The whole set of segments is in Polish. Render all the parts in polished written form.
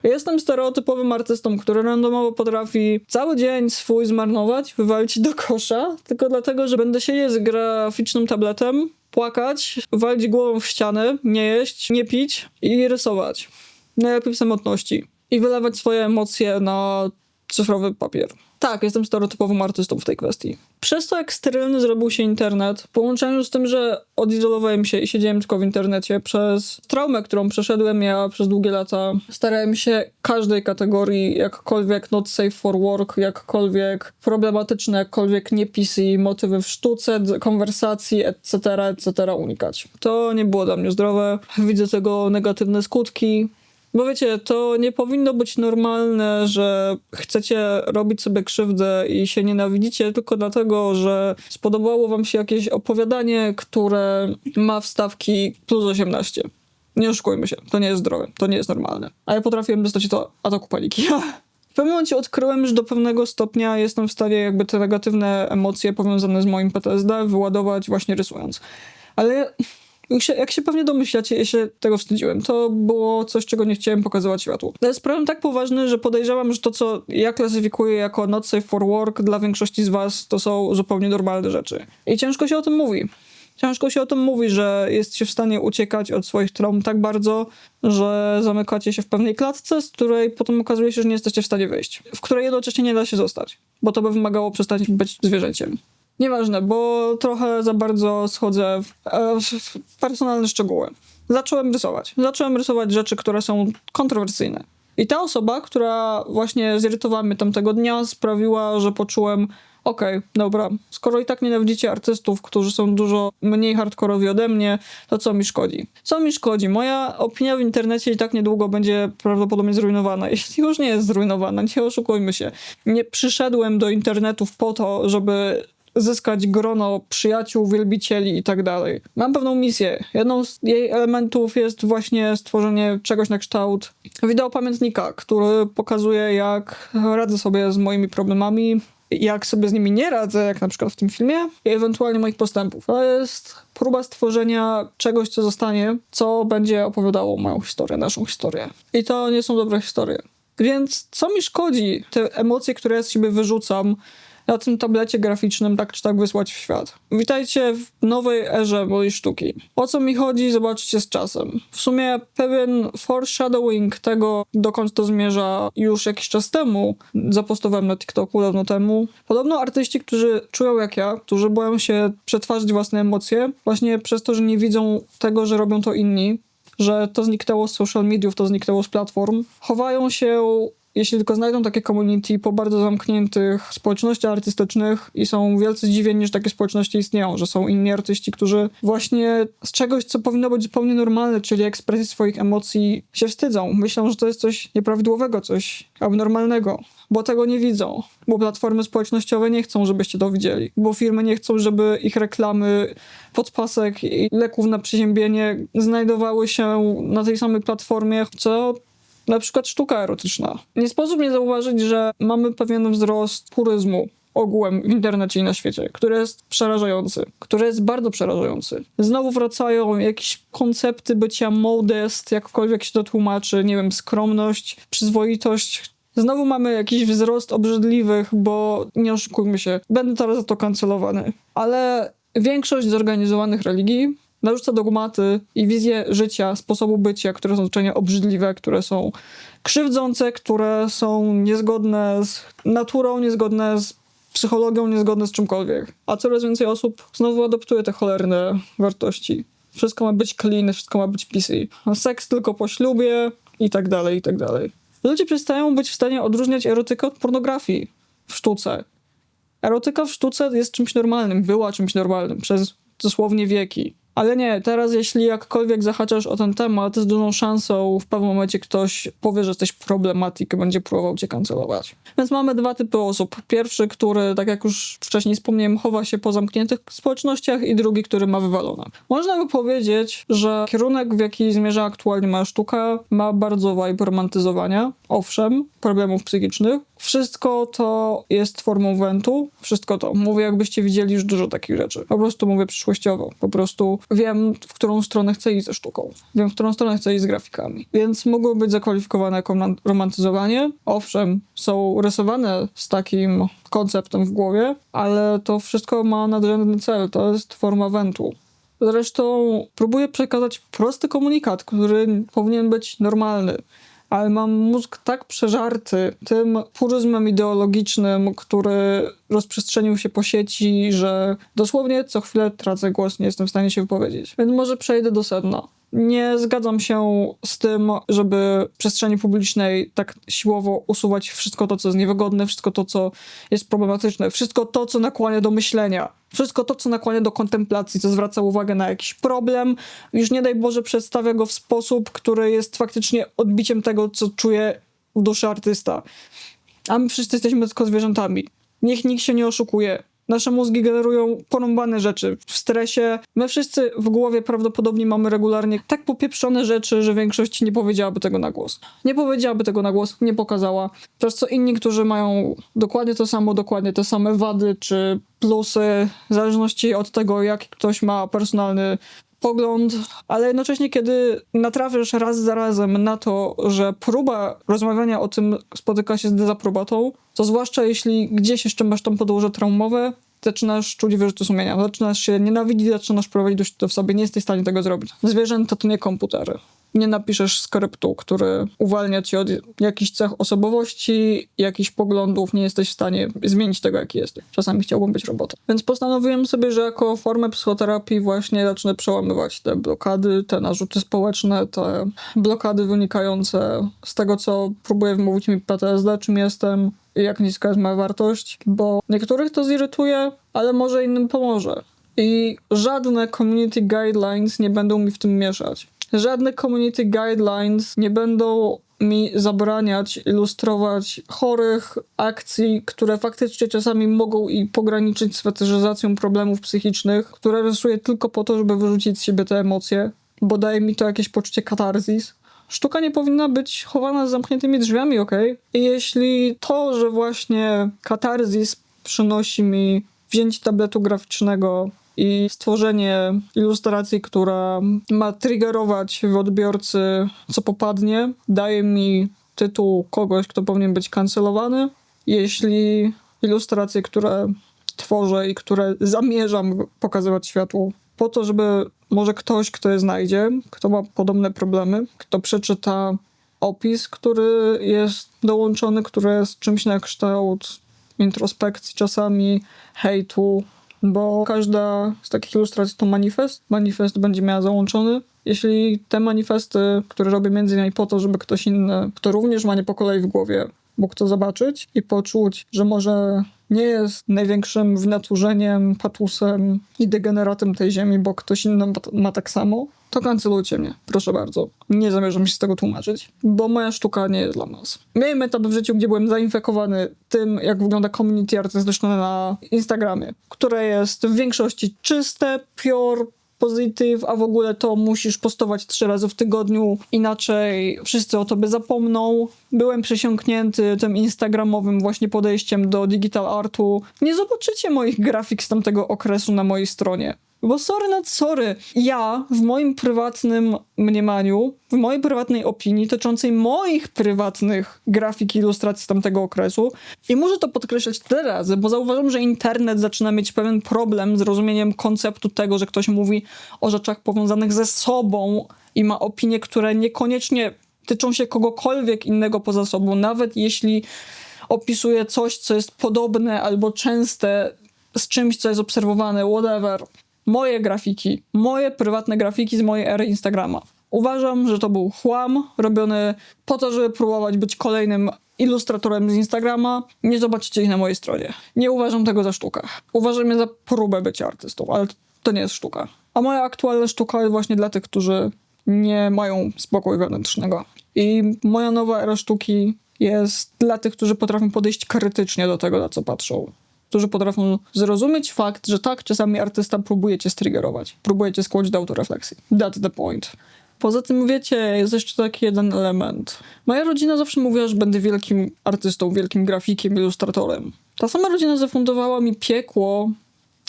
Jestem stereotypowym artystą, który randomowo potrafi cały dzień swój zmarnować, wywalić do kosza, tylko dlatego, że będę siedzieć z graficznym tabletem, płakać, walić głową w ścianę, nie jeść, nie pić i rysować. Najlepiej w samotności. I wylewać swoje emocje na cyfrowy papier. Tak, jestem stereotypowym artystą w tej kwestii. Przez to, jak sterylny zrobił się internet, w połączeniu z tym, że odizolowałem się i siedziałem tylko w internecie, przez traumę, którą przeszedłem ja przez długie lata, starałem się każdej kategorii, jakkolwiek not safe for work, jakkolwiek problematyczne, jakkolwiek nie PC, motywy w sztuce, konwersacji, etc. unikać. To nie było dla mnie zdrowe. Widzę tego negatywne skutki. Bo wiecie, to nie powinno być normalne, że chcecie robić sobie krzywdę i się nienawidzicie tylko dlatego, że spodobało wam się jakieś opowiadanie, które ma wstawki plus 18. Nie oszukujmy się, to nie jest zdrowe, to nie jest normalne. A ja potrafiłem dostać to ataku paniki. W pewnym momencie odkryłem, że do pewnego stopnia jestem w stanie jakby te negatywne emocje powiązane z moim PTSD wyładować właśnie rysując. Ale jak się pewnie domyślacie, ja się tego wstydziłem. To było coś, czego nie chciałem pokazywać światu. To jest problem tak poważny, że podejrzewam, że to, co ja klasyfikuję jako not safe for work, dla większości z was to są zupełnie normalne rzeczy. I ciężko się o tym mówi. Ciężko się o tym mówi, że jest się w stanie uciekać od swoich traum tak bardzo, że zamykacie się w pewnej klatce, z której potem okazuje się, że nie jesteście w stanie wyjść. W której jednocześnie nie da się zostać, bo to by wymagało przestać być zwierzęciem. Nieważne, bo trochę za bardzo schodzę w personalne szczegóły. Zacząłem rysować rzeczy, które są kontrowersyjne. I ta osoba, która właśnie zirytowała mnie tamtego dnia, sprawiła, że poczułem, okej, dobra, skoro i tak nienawidzicie artystów, którzy są dużo mniej hardkorowi ode mnie, to co mi szkodzi? Co mi szkodzi? Moja opinia w internecie i tak niedługo będzie prawdopodobnie zrujnowana. Jeśli już nie jest zrujnowana, nie oszukujmy się. Nie przyszedłem do internetów po to, żeby zyskać grono przyjaciół, wielbicieli i tak dalej. Mam pewną misję. Jedną z jej elementów jest właśnie stworzenie czegoś na kształt wideopamiętnika, który pokazuje, jak radzę sobie z moimi problemami, jak sobie z nimi nie radzę, jak na przykład w tym filmie, i ewentualnie moich postępów. To jest próba stworzenia czegoś, co zostanie, co będzie opowiadało moją historię, naszą historię. I to nie są dobre historie. Więc co mi szkodzi te emocje, które ja z siebie wyrzucam, na tym tablecie graficznym tak czy tak wysłać w świat. Witajcie w nowej erze mojej sztuki. O co mi chodzi, zobaczycie z czasem. W sumie pewien foreshadowing tego, dokąd to zmierza, już jakiś czas temu zapostowałem na TikToku dawno temu. Podobno artyści, którzy czują jak ja, którzy boją się przetwarzać własne emocje, właśnie przez to, że nie widzą tego, że robią to inni, że to zniknęło z social mediów, to zniknęło z platform, chowają się, jeśli tylko znajdą takie community, po bardzo zamkniętych społecznościach artystycznych i są wielce zdziwieni, że takie społeczności istnieją, że są inni artyści, którzy właśnie z czegoś, co powinno być zupełnie normalne, czyli ekspresji swoich emocji, się wstydzą. Myślą, że to jest coś nieprawidłowego, coś abnormalnego, bo tego nie widzą, bo platformy społecznościowe nie chcą, żebyście to widzieli, bo firmy nie chcą, żeby ich reklamy, podpasek i leków na przeziębienie znajdowały się na tej samej platformie, co na przykład sztuka erotyczna. Nie sposób nie zauważyć, że mamy pewien wzrost puryzmu ogółem w internecie i na świecie, który jest przerażający, który jest bardzo przerażający. Znowu wracają jakieś koncepty bycia modest, jakkolwiek się to tłumaczy, nie wiem, skromność, przyzwoitość. Znowu mamy jakiś wzrost obrzydliwych, bo nie oszukujmy się, będę teraz za to kancelowany. Ale większość zorganizowanych religii narzuca dogmaty i wizje życia, sposobu bycia, które są zwyczajnie obrzydliwe, które są krzywdzące, które są niezgodne z naturą, niezgodne z psychologią, niezgodne z czymkolwiek. A coraz więcej osób znowu adoptuje te cholerne wartości. Wszystko ma być clean, wszystko ma być PC. Seks tylko po ślubie i tak dalej, i tak dalej. Ludzie przestają być w stanie odróżniać erotykę od pornografii w sztuce. Erotyka w sztuce jest czymś normalnym, była czymś normalnym przez dosłownie wieki. Ale nie, teraz jeśli jakkolwiek zahaczasz o ten temat, z dużą szansą w pewnym momencie ktoś powie, że jesteś problematyk i będzie próbował cię kancelować. Więc mamy dwa typy osób. Pierwszy, który, tak jak już wcześniej wspomniałem, chowa się po zamkniętych społecznościach, i drugi, który ma wywalone. Można by powiedzieć, że kierunek, w jaki zmierza aktualnie moja sztuka, ma bardzo vibe romantyzowania, owszem, problemów psychicznych, Wszystko to jest formą wentu. Wszystko to. Mówię, jakbyście widzieli już dużo takich rzeczy. Po prostu mówię przyszłościowo. Po prostu wiem, w którą stronę chcę iść ze sztuką. Wiem, w którą stronę chcę iść z grafikami. Więc mogło być zakwalifikowane jako romantyzowanie. Owszem, są rysowane z takim konceptem w głowie, ale to wszystko ma nadrzędny cel. To jest forma wentu. Zresztą próbuję przekazać prosty komunikat, który powinien być normalny. Ale mam mózg tak przeżarty tym puryzmem ideologicznym, który rozprzestrzenił się po sieci, że dosłownie co chwilę tracę głos, nie jestem w stanie się wypowiedzieć. Więc może przejdę do sedna. Nie zgadzam się z tym, żeby w przestrzeni publicznej tak siłowo usuwać wszystko to, co jest niewygodne, wszystko to, co jest problematyczne, wszystko to, co nakłania do myślenia, wszystko to, co nakłania do kontemplacji, co zwraca uwagę na jakiś problem. Już nie daj Boże przedstawia go w sposób, który jest faktycznie odbiciem tego, co czuje w duszy artysta. A my wszyscy jesteśmy tylko zwierzętami. Niech nikt się nie oszukuje. Nasze mózgi generują porąbane rzeczy w stresie. My wszyscy w głowie prawdopodobnie mamy regularnie tak popieprzone rzeczy, że większość nie powiedziałaby tego na głos. Nie powiedziałaby tego na głos, nie pokazała. Przez co inni, którzy mają dokładnie to samo, dokładnie te same wady czy plusy, w zależności od tego, jaki ktoś ma personalny pogląd, ale jednocześnie kiedy natrafiasz raz za razem na to, że próba rozmawiania o tym spotyka się z dezaprobatą, to zwłaszcza jeśli gdzieś jeszcze masz tam podłoże traumowe, zaczynasz czuć wyrzuty sumienia, zaczynasz się nienawidzić, zaczynasz prowadzić to w sobie, nie jesteś w stanie tego zrobić. Zwierzęta to nie komputery. Nie napiszesz skryptu, który uwalnia cię od jakichś cech osobowości, jakichś poglądów, nie jesteś w stanie zmienić tego, jaki jesteś. Czasami chciałbym być robotem. Więc postanowiłem sobie, że jako formę psychoterapii właśnie zacznę przełamywać te blokady, te narzuty społeczne, te blokady wynikające z tego, co próbuje wmówić mi PTSD, czym jestem i jak niska jest moja wartość, bo niektórych to zirytuje, ale może innym pomoże. I żadne community guidelines nie będą mi w tym mieszać. Żadne community guidelines nie będą mi zabraniać ilustrować chorych akcji, które faktycznie czasami mogą i pograniczyć z fetyżyzacją problemów psychicznych, które rysuję tylko po to, żeby wyrzucić z siebie te emocje, bo daje mi to jakieś poczucie katarzis. Sztuka nie powinna być chowana z zamkniętymi drzwiami, okej? I jeśli to, że właśnie katarzis przynosi mi wzięcie tabletu graficznego i stworzenie ilustracji, która ma triggerować w odbiorcy, co popadnie, daje mi tytuł kogoś, kto powinien być kancelowany. Jeśli ilustracje, które tworzę i które zamierzam pokazywać światu po to, żeby może ktoś, kto je znajdzie, kto ma podobne problemy, kto przeczyta opis, który jest dołączony, który jest czymś na kształt introspekcji, czasami hejtu, bo każda z takich ilustracji to manifest. Manifest będzie miała załączony. Jeśli te manifesty, które robię między innymi po to, żeby ktoś inny, kto również ma nie po kolei w głowie, mógł to zobaczyć i poczuć, że może nie jest największym wynaturzeniiem, patusem i degeneratem tej ziemi, bo ktoś inny ma tak samo, to kancelujcie mnie, proszę bardzo. Nie zamierzam się z tego tłumaczyć, bo moja sztuka nie jest dla nas. Miałem etap w życiu, gdzie byłem zainfekowany tym, jak wygląda community artystyczne na Instagramie, które jest w większości czyste, pure, pozytyw, a w ogóle to musisz postować 3 razy w tygodniu, inaczej wszyscy o tobie zapomną. Byłem przesiąknięty tym instagramowym właśnie podejściem do digital artu. Nie zobaczycie moich grafik z tamtego okresu na mojej stronie. Bo sorry, ja w moim prywatnym mniemaniu, w mojej prywatnej opinii dotyczącej moich prywatnych grafik i ilustracji z tamtego okresu i muszę to podkreślać tyle razy, bo zauważam, że internet zaczyna mieć pewien problem z rozumieniem konceptu tego, że ktoś mówi o rzeczach powiązanych ze sobą i ma opinie, które niekoniecznie tyczą się kogokolwiek innego poza sobą, nawet jeśli opisuje coś, co jest podobne albo częste z czymś, co jest obserwowane, whatever. Moje grafiki, moje prywatne grafiki z mojej ery Instagrama. Uważam, że to był chłam robiony po to, żeby próbować być kolejnym ilustratorem z Instagrama. Nie zobaczycie ich na mojej stronie. Nie uważam tego za sztukę. Uważam je za próbę bycia artystą, ale to nie jest sztuka. A moja aktualna sztuka jest właśnie dla tych, którzy nie mają spokoju wewnętrznego. I moja nowa era sztuki jest dla tych, którzy potrafią podejść krytycznie do tego, na co patrzą. Którzy potrafią zrozumieć fakt, że tak, czasami artysta próbuje cię striggerować. Próbuje cię skłonić do autorefleksji. That's the point. Poza tym, wiecie, jest jeszcze taki jeden element. Moja rodzina zawsze mówiła, że będę wielkim artystą, wielkim grafikiem, ilustratorem. Ta sama rodzina zafundowała mi piekło,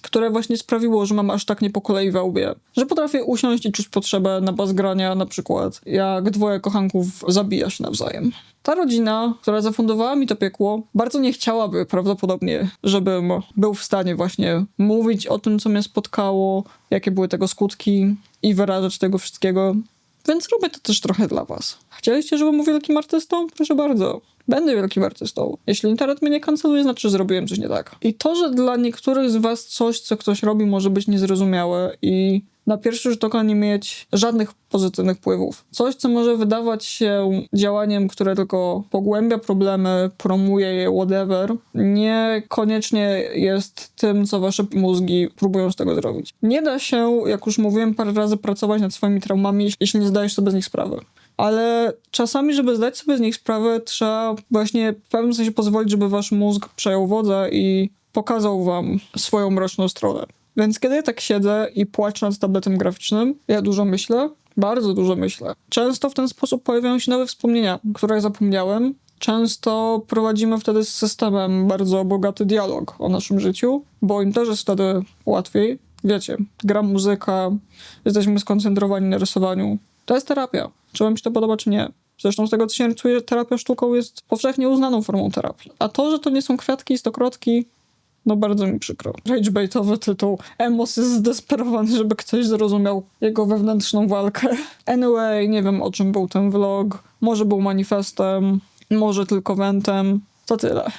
które właśnie sprawiło, że mam aż tak nie po kolei we łbie. Że potrafię usiąść i czuć potrzebę na bas grania, na przykład, jak dwoje kochanków zabija się nawzajem. Ta rodzina, która zafundowała mi to piekło, bardzo nie chciałaby prawdopodobnie, żebym był w stanie właśnie mówić o tym, co mnie spotkało, jakie były tego skutki i wyrażać tego wszystkiego. Więc robię to też trochę dla was. Chcieliście, żebym był wielkim artystą? Proszę bardzo. Będę wielkim artystą. Jeśli internet mnie nie kanceluje, znaczy, że zrobiłem coś nie tak. I to, że dla niektórych z was coś, co ktoś robi, może być niezrozumiałe i na pierwszy rzut oka nie mieć żadnych pozytywnych wpływów. Coś, co może wydawać się działaniem, które tylko pogłębia problemy, promuje je, whatever, niekoniecznie jest tym, co wasze mózgi próbują z tego zrobić. Nie da się, jak już mówiłem parę razy, pracować nad swoimi traumami, jeśli nie zdajesz sobie z nich sprawy. Ale czasami, żeby zdać sobie z nich sprawę, trzeba właśnie w pewnym sensie pozwolić, żeby wasz mózg przejął wodzę i pokazał wam swoją mroczną stronę. Więc kiedy ja tak siedzę i płaczę nad tabletem graficznym, ja dużo myślę, bardzo dużo myślę. Często w ten sposób pojawiają się nowe wspomnienia, które zapomniałem. Często prowadzimy wtedy z systemem bardzo bogaty dialog o naszym życiu, bo im też jest wtedy łatwiej. Wiecie, gra muzyka, jesteśmy skoncentrowani na rysowaniu. To jest terapia. Czy wam się to podoba, czy nie? Zresztą z tego, co się orientuję, terapia sztuką jest powszechnie uznaną formą terapii. A to, że to nie są kwiatki i stokrotki, no bardzo mi przykro. Ragebaitowy tytuł. Emos jest zdesperowany, żeby ktoś zrozumiał jego wewnętrzną walkę. Anyway, nie wiem, o czym był ten vlog. Może był manifestem, może tylko wentem. To tyle.